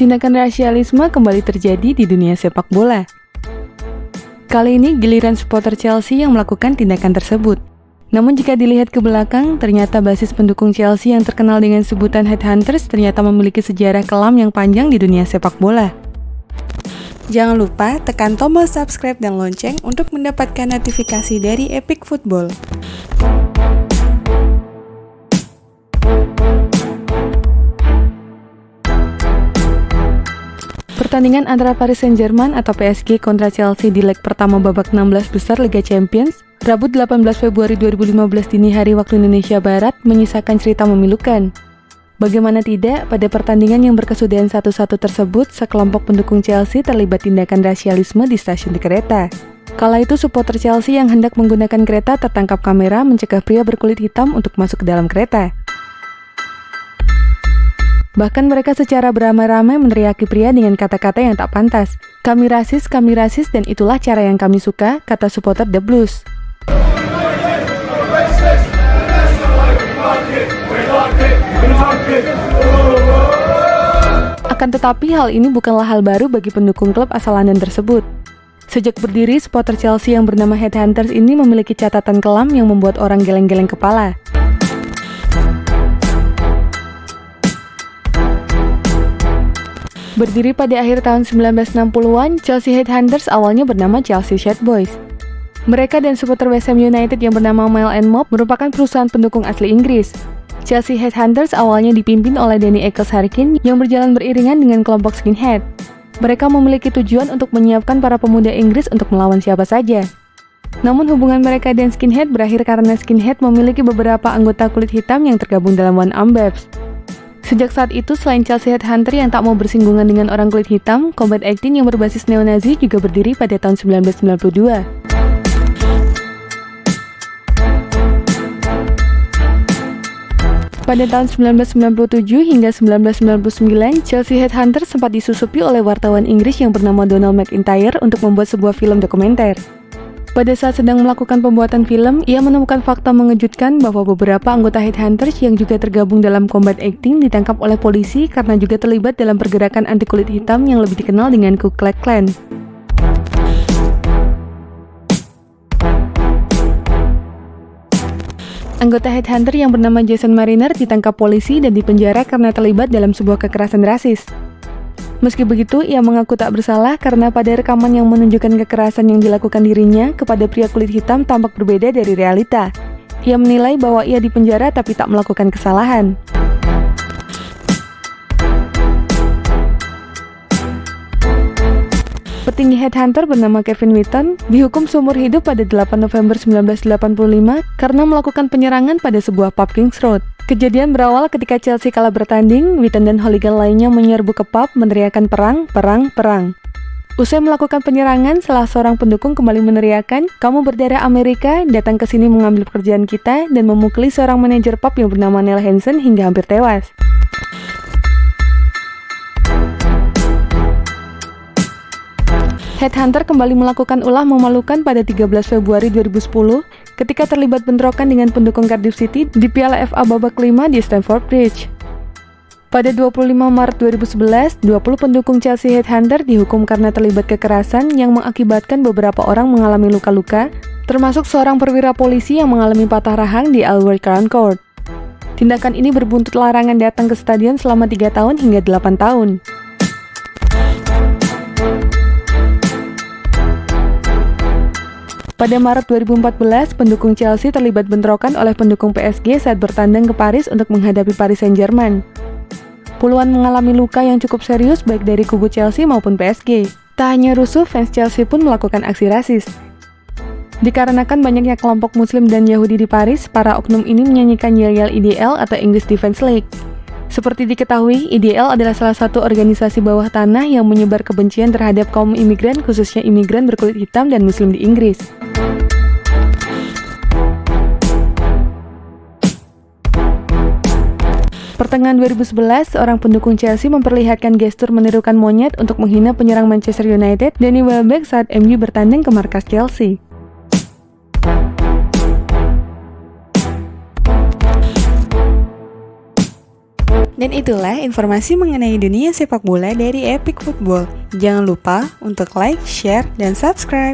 Tindakan rasialisme kembali terjadi di dunia sepak bola. Kali ini giliran supporter Chelsea yang melakukan tindakan tersebut. Namun jika dilihat ke belakang, ternyata basis pendukung Chelsea yang terkenal dengan sebutan headhunters ternyata memiliki sejarah kelam yang panjang di dunia sepak bola. Jangan lupa tekan tombol subscribe dan lonceng untuk mendapatkan notifikasi dari Epic Football. Pertandingan antara Paris Saint-Germain atau PSG kontra Chelsea di leg pertama babak 16 besar Liga Champions, Rabu 18 Februari 2015 dini hari waktu Indonesia Barat menyisakan cerita memilukan. Bagaimana tidak, pada pertandingan yang berkesudahan 1-1 tersebut, sekelompok pendukung Chelsea terlibat tindakan rasialisme di stasiun kereta. Kala itu supporter Chelsea yang hendak menggunakan kereta tertangkap kamera mencegah pria berkulit hitam untuk masuk ke dalam kereta. Bahkan mereka secara beramai-ramai meneriaki pria dengan kata-kata yang tak pantas. Kami rasis, dan itulah cara yang kami suka, kata supporter The Blues. Akan tetapi hal ini bukanlah hal baru bagi pendukung klub asal London tersebut. Sejak berdiri, supporter Chelsea yang bernama Headhunters ini memiliki catatan kelam yang membuat orang geleng-geleng kepala. Berdiri pada akhir tahun 1960-an, Chelsea Headhunters awalnya bernama Chelsea Shad Boys. Mereka dan supporter West Ham United yang bernama Mile and Mob merupakan perusahaan pendukung asli Inggris. Chelsea Headhunters awalnya dipimpin oleh Danny Eccles-Harkin yang berjalan beriringan dengan kelompok skinhead. Mereka memiliki tujuan untuk menyiapkan para pemuda Inggris untuk melawan siapa saja. Namun hubungan mereka dan skinhead berakhir karena skinhead memiliki beberapa anggota kulit hitam yang tergabung dalam One Arm Babs. Sejak saat itu, selain Chelsea Headhunter yang tak mau bersinggungan dengan orang kulit hitam, Combat 18 yang berbasis neo-Nazi juga berdiri pada tahun 1992. Pada tahun 1997 hingga 1999, Chelsea Headhunter sempat disusupi oleh wartawan Inggris yang bernama Donald McIntyre untuk membuat sebuah film dokumenter. Pada saat sedang melakukan pembuatan film, ia menemukan fakta mengejutkan bahwa beberapa anggota Headhunters yang juga tergabung dalam Combat 18 ditangkap oleh polisi karena juga terlibat dalam pergerakan anti kulit hitam yang lebih dikenal dengan Ku Klux Klan. Anggota Headhunter yang bernama Jason Mariner ditangkap polisi dan dipenjara karena terlibat dalam sebuah kekerasan rasis. Meski begitu, ia mengaku tak bersalah karena pada rekaman yang menunjukkan kekerasan yang dilakukan dirinya kepada pria kulit hitam tampak berbeda dari realita. Ia menilai bahwa ia dipenjara tapi tak melakukan kesalahan. Petinggi Headhunter bernama Kevin Wheaton dihukum seumur hidup pada 8 November 1985 karena melakukan penyerangan pada sebuah pub Kings Road. Kejadian berawal ketika Chelsea kalah bertanding, Wheaton dan hooligan lainnya menyerbu ke pub meneriakan perang, perang, perang. Usai melakukan penyerangan, salah seorang pendukung kembali meneriakan, "Kamu berdarah Amerika, datang ke sini mengambil pekerjaan kita," dan memukuli seorang manajer pub yang bernama Neil Hansen hingga hampir tewas. Headhunter kembali melakukan ulah memalukan pada 13 Februari 2010 ketika terlibat bentrokan dengan pendukung Cardiff City di Piala FA babak 5 di Stamford Bridge. Pada 25 Maret 2011, 20 pendukung Chelsea Headhunter dihukum karena terlibat kekerasan yang mengakibatkan beberapa orang mengalami luka-luka, termasuk seorang perwira polisi yang mengalami patah rahang di Albert Crown Court. Tindakan ini berbuntut larangan datang ke stadion selama 3 tahun hingga 8 tahun. Pada Maret 2014, pendukung Chelsea terlibat bentrokan oleh pendukung PSG saat bertandang ke Paris untuk menghadapi Paris Saint-Germain. Puluhan mengalami luka yang cukup serius baik dari kubu Chelsea maupun PSG. Tak hanya rusuh, fans Chelsea pun melakukan aksi rasis. Dikarenakan banyaknya kelompok Muslim dan Yahudi di Paris, para oknum ini menyanyikan yel-yel IDL atau English Defence League. Seperti diketahui, IDL adalah salah satu organisasi bawah tanah yang menyebar kebencian terhadap kaum imigran, khususnya imigran berkulit hitam dan Muslim di Inggris. Pertengahan 2011, seorang pendukung Chelsea memperlihatkan gestur menirukan monyet untuk menghina penyerang Manchester United, Danny Welbeck, saat MU bertanding ke markas Chelsea. Dan itulah informasi mengenai dunia sepak bola dari Epic Football. Jangan lupa untuk like, share, dan subscribe.